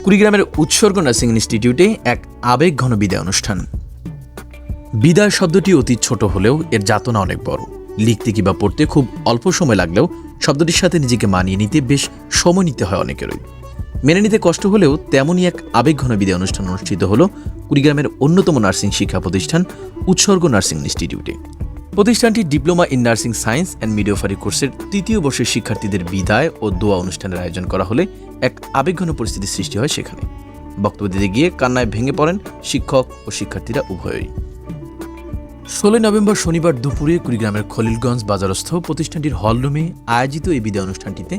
কুড়িগ্রামের উৎসর্গ নার্সিং ইনস্টিটিউটে এক আবেগঘন বিদায় অনুষ্ঠান। বিদায় শব্দটি অতি ছোট হলেও এর যাতনা অনেক বড়। লিখতে কিংবা পড়তে খুব অল্প সময় লাগলেও শব্দটির সাথে নিজেকে মানিয়ে নিতে বেশ সময় নিতে হয় অনেকেরই। মেনে নিতে কষ্ট হলেও তেমনই এক আবেগঘন বিদায় অনুষ্ঠান অনুষ্ঠিত হলো কুড়িগ্রামের অন্যতম নার্সিং শিক্ষা প্রতিষ্ঠান উৎসর্গ নার্সিং ইনস্টিটিউটে। প্রতিষ্ঠানটি diploma in nursing science and midwifery কোর্সের তৃতীয় বর্ষের শিক্ষার্থীদের বিদায় ও দোয়া অনুষ্ঠানের আয়োজন করা হলে এক আবেগঘন পরিস্থিতির সৃষ্টি হয় সেখানে। বক্তব্য দিতে গিয়ে কান্নায় ভেঙে পড়েন শিক্ষক ও শিক্ষার্থীরা উভয়ই। 16 নভেম্বর শনিবার দুপুরে কুড়িগ্রামের খলিলগঞ্জ বাজারস্থ প্রতিষ্ঠানটির হলরুমে আয়োজিত এই বিদায় অনুষ্ঠানটিতে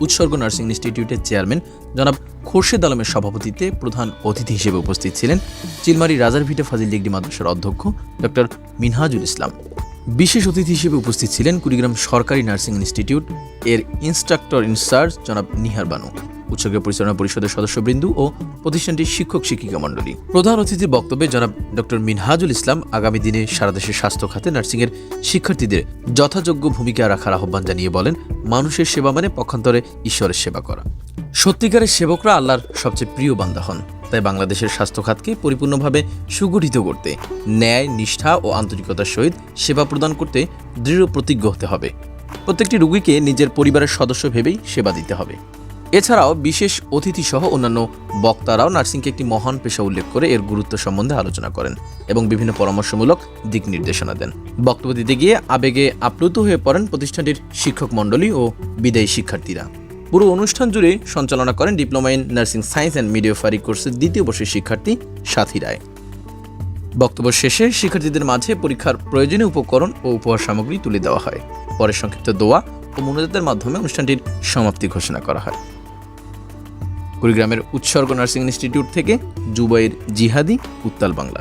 উৎসর্গ নার্সিং ইনস্টিটিউটের চেয়ারম্যান জনাব খোরশেদ আলমের সভাপতিত্বে প্রধান অতিথি হিসেবে উপস্থিত ছিলেন চিলমারী রাজারভিটা ফাজিল ডিগ্রি মাদ্রাসার অধ্যক্ষ ডক্টর মিনহাজুল ইসলাম। বিশেষ অতিথি হিসেবে উপস্থিত ছিলেন কুড়িগ্রাম সরকারি নার্সিং ইনস্টিটিউট এর ইনস্ট্রাক্টর ইনচার্জ জনাব নিহার বানু, উৎসর্গের পরিচালনা পরিষদের সদস্যবৃন্দ ও প্রতিষ্ঠানটির শিক্ষক শিক্ষিকা মণ্ডলী। প্রধান অতিথির বক্তব্যে জনাব ডক্টর মিনহাজুল ইসলাম আগামী দিনে সারা দেশের স্বাস্থ্য খাতে নার্সিংয়ের শিক্ষার্থীদের যথাযোগ্য ভূমিকা রাখার আহ্বান জানিয়ে বলেন, মানুষের সেবা মানে পক্ষান্তরে ঈশ্বরের সেবা করা। সত্যিকারের সেবকরা আল্লাহর সবচেয়ে প্রিয় বান্দা হন। তাই বাংলাদেশের স্বাস্থ্য খাতকে পরিপূর্ণভাবে সুগঠিত করতে ন্যায়, নিষ্ঠা ও আন্তরিকতার সহিত সেবা প্রদান করতে দৃঢ় প্রতিজ্ঞ হতে হবে। প্রত্যেকটি রোগীকে নিজের পরিবারের সদস্য ভেবেই সেবা দিতে হবে। এছাড়াও বিশেষ অতিথি সহ অন্যান্য বক্তারাও নার্সিংকে একটি মহান পেশা উল্লেখ করে এর গুরুত্ব সম্বন্ধে আলোচনা করেন এবং বিভিন্ন পরামর্শমূলক দিক নির্দেশনা দেন। বক্তব্য দিতে গিয়ে আবেগে আপ্লুত হয়ে পড়েন প্রতিষ্ঠানটির শিক্ষক মণ্ডলী ও বিদায়ী শিক্ষার্থীরা। পুরো অনুষ্ঠান জুড়ে সঞ্চালনা করেন diploma in nursing science and midwifery কোর্সের দ্বিতীয় বর্ষের শিক্ষার্থী সাথী রায়। বক্তব্য শেষে শিক্ষার্থীদের মাঝে পরীক্ষার প্রয়োজনীয় উপকরণ ও উপহার সামগ্রী তুলে দেওয়া হয়। পরে সংক্ষিপ্ত দোয়া ও মোনাজাতের মাধ্যমে অনুষ্ঠানটির সমাপ্তি ঘোষণা করা হয়। কুড়িগ্রামের উৎসর্গ নার্সিং ইনস্টিটিউট থেকে জুবাইর জিহাদি, উত্তাল বাংলা।